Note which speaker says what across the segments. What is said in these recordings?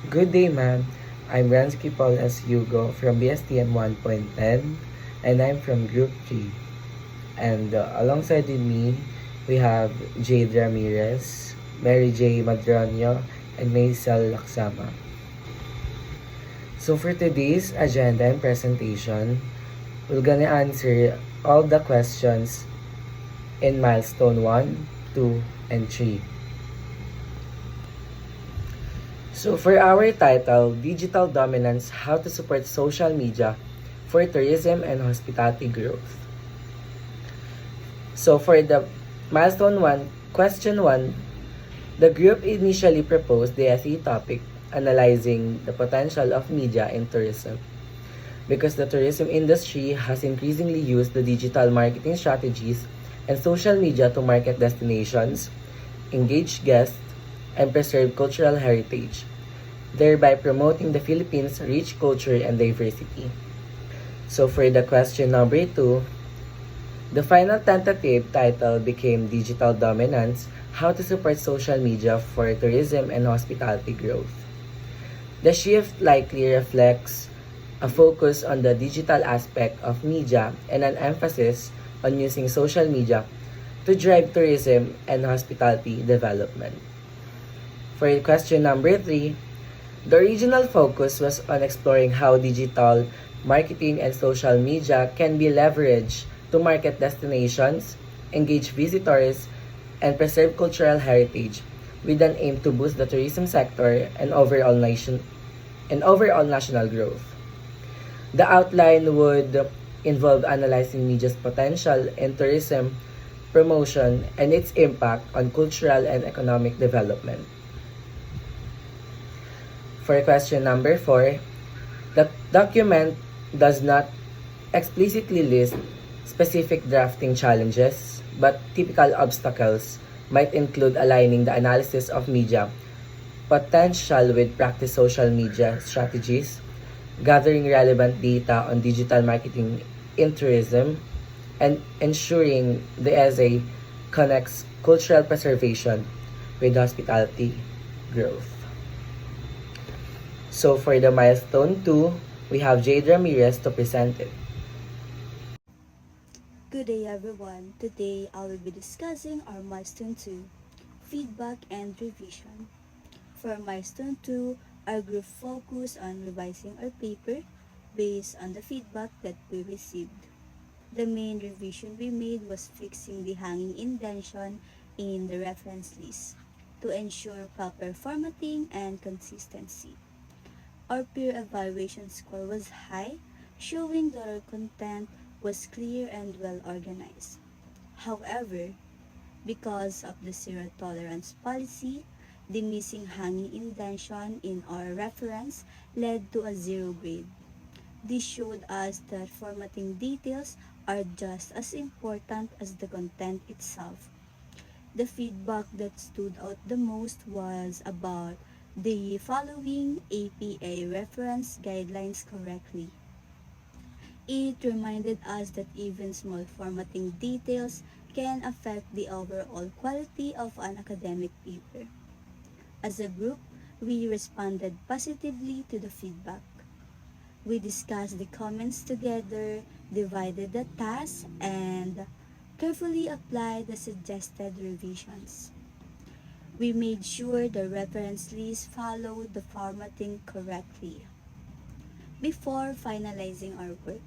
Speaker 1: Good day, ma'am. I'm Ransky Paul S. Hugo from BSTM 1.10, and I'm from Group 3. And alongside with me, we have Jade Ramirez, Mary J. Madronio, and Maisel Laksama. So for today's agenda and presentation, we're gonna answer all the questions in milestone 1, 2, and 3. So for our title, Digital Dominance, How to Support Social Media for Tourism and Hospitality Growth. So for the milestone 1, question 1, the group initially proposed the SE topic analyzing the potential of media in tourism. Because the tourism industry has increasingly used the digital marketing strategies and social media to market destinations, engage guests, and preserve cultural heritage, thereby promoting the Philippines' rich culture and diversity. So for the question number 2, the final tentative title became Digital Dominance, How to Support Social Media for Tourism and Hospitality Growth. The shift likely reflects a focus on the digital aspect of media and an emphasis on using social media to drive tourism and hospitality development. For question number 3, the original focus was on exploring how digital marketing and social media can be leveraged to market destinations, engage visitors, and preserve cultural heritage with an aim to boost the tourism sector and overall national growth. The outline would involve analyzing media's potential in tourism promotion and its impact on cultural and economic development. For question number 4, the document does not explicitly list specific drafting challenges, but typical obstacles might include aligning the analysis of media potential with practice social media strategies, gathering relevant data on digital marketing in tourism, and ensuring the essay connects cultural preservation with hospitality growth. So for the milestone 2, we have Jade Ramirez to present it.
Speaker 2: Good day everyone. Today I will be discussing our milestone 2, feedback and revision. For milestone 2, our group focused on revising our paper based on the feedback that we received. The main revision we made was fixing the hanging indentation in the reference list to ensure proper formatting and consistency. Our peer evaluation score was high, showing that our content was clear and well organized. However, because of the zero tolerance policy, the missing hanging indentation in our reference led to a zero grade. This showed us that formatting details are just as important as the content itself. The feedback that stood out the most was about the following APA reference guidelines correctly. It reminded us that even small formatting details can affect the overall quality of an academic paper. As a group, we responded positively to the feedback. We discussed the comments together, divided the tasks, and carefully applied the suggested revisions. We made sure the reference list followed the formatting correctly before finalizing our work.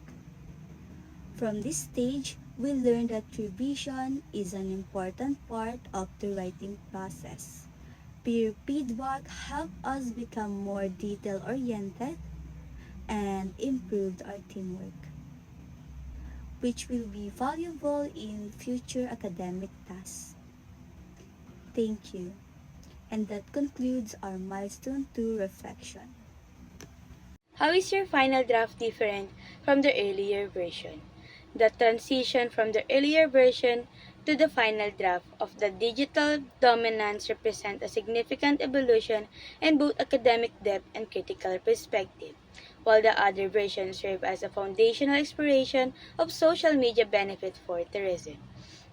Speaker 2: From this stage, we learned that revision is an important part of the writing process. Peer feedback helped us become more detail-oriented and improved our teamwork, which will be valuable in future academic tasks. Thank you. And that concludes our milestone 2 reflection.
Speaker 3: How is your final draft different from the earlier version? The transition from the earlier version to the final draft of the digital dominance represent a significant evolution in both academic depth and critical perspective, while the other versions serve as a foundational exploration of social media benefit for tourism.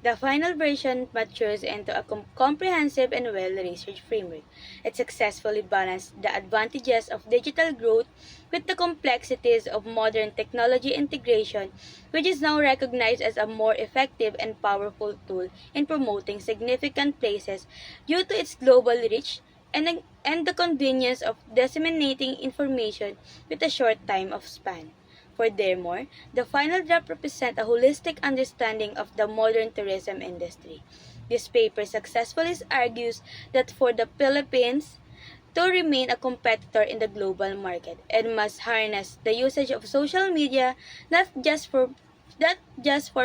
Speaker 3: The final version matures into a comprehensive and well-researched framework. It successfully balanced the advantages of digital growth with the complexities of modern technology integration, which is now recognized as a more effective and powerful tool in promoting significant places due to its global reach and the convenience of disseminating information with a short time of span. Furthermore, the final draft represents a holistic understanding of the modern tourism industry. This paper successfully argues that for the Philippines to remain a competitor in the global market, it must harness the usage of social media not just for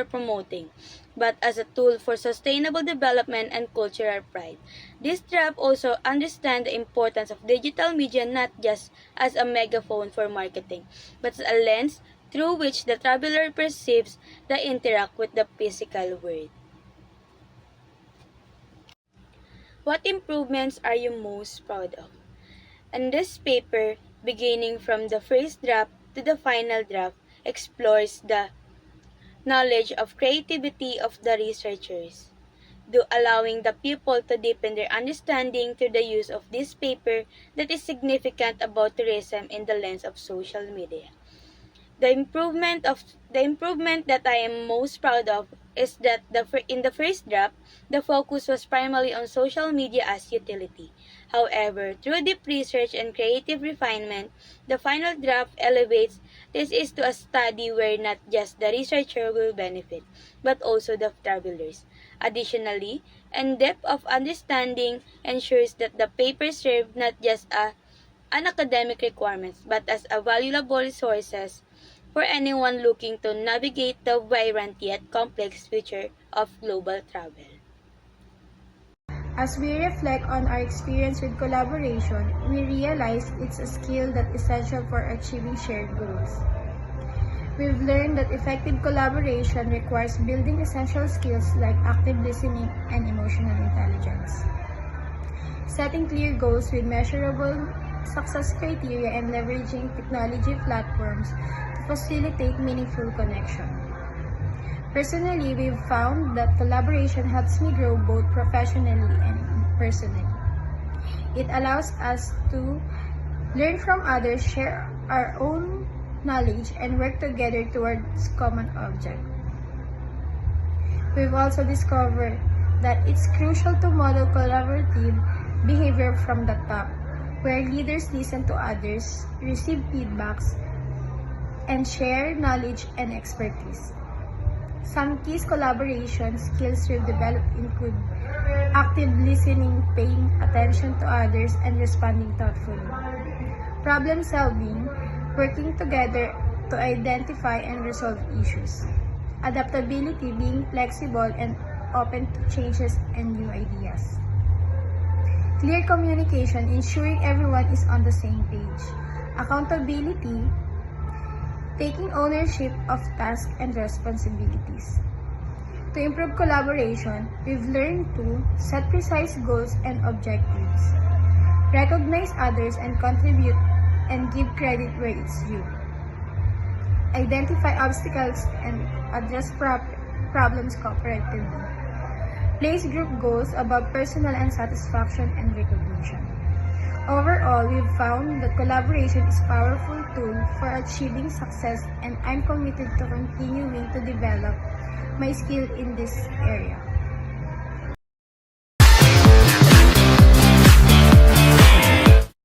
Speaker 3: promoting, but as a tool for sustainable development and cultural pride. This draft also understands the importance of digital media not just as a megaphone for marketing, but as a lens through which the traveler perceives the interact with the physical world. What improvements are you most proud of? And this paper, beginning from the first draft to the final draft, explores the knowledge of creativity of the researchers, allowing the people to deepen their understanding through the use of this paper that is significant about tourism in the lens of social media. The improvement that I am most proud of is that in the first draft, the focus was primarily on social media as utility. However, through deep research and creative refinement, the final draft elevates this is to a study where not just the researcher will benefit, but also the travelers. Additionally, and depth of understanding ensures that the paper serve not just an academic requirements, but as a valuable resources for anyone looking to navigate the vibrant yet complex future of global travel.
Speaker 4: As we reflect on our experience with collaboration, we realize it's a skill that is essential for achieving shared goals. We've learned that effective collaboration requires building essential skills like active listening and emotional intelligence. Setting clear goals with measurable success criteria and leveraging technology platforms to facilitate meaningful connection. Personally, we've found that collaboration helps me grow both professionally and personally. It allows us to learn from others, share our own knowledge, and work together towards common object. We've also discovered that it's crucial to model collaborative behavior from the top, where leaders listen to others, receive feedbacks, and share knowledge and expertise. Some key collaboration skills we've developed include active listening, paying attention to others, and responding thoughtfully. Problem solving, working together to identify and resolve issues. Adaptability, being flexible and open to changes and new ideas. Clear communication, ensuring everyone is on the same page. Accountability, taking ownership of tasks and responsibilities. To improve collaboration, we've learned to set precise goals and objectives, recognize others and contribute and give credit where it's due, identify obstacles and address problems cooperatively, place group goals above personal satisfaction and recognition. Overall, we've found that collaboration is a powerful tool for achieving success, and I'm committed to continuing to develop my skill in this area.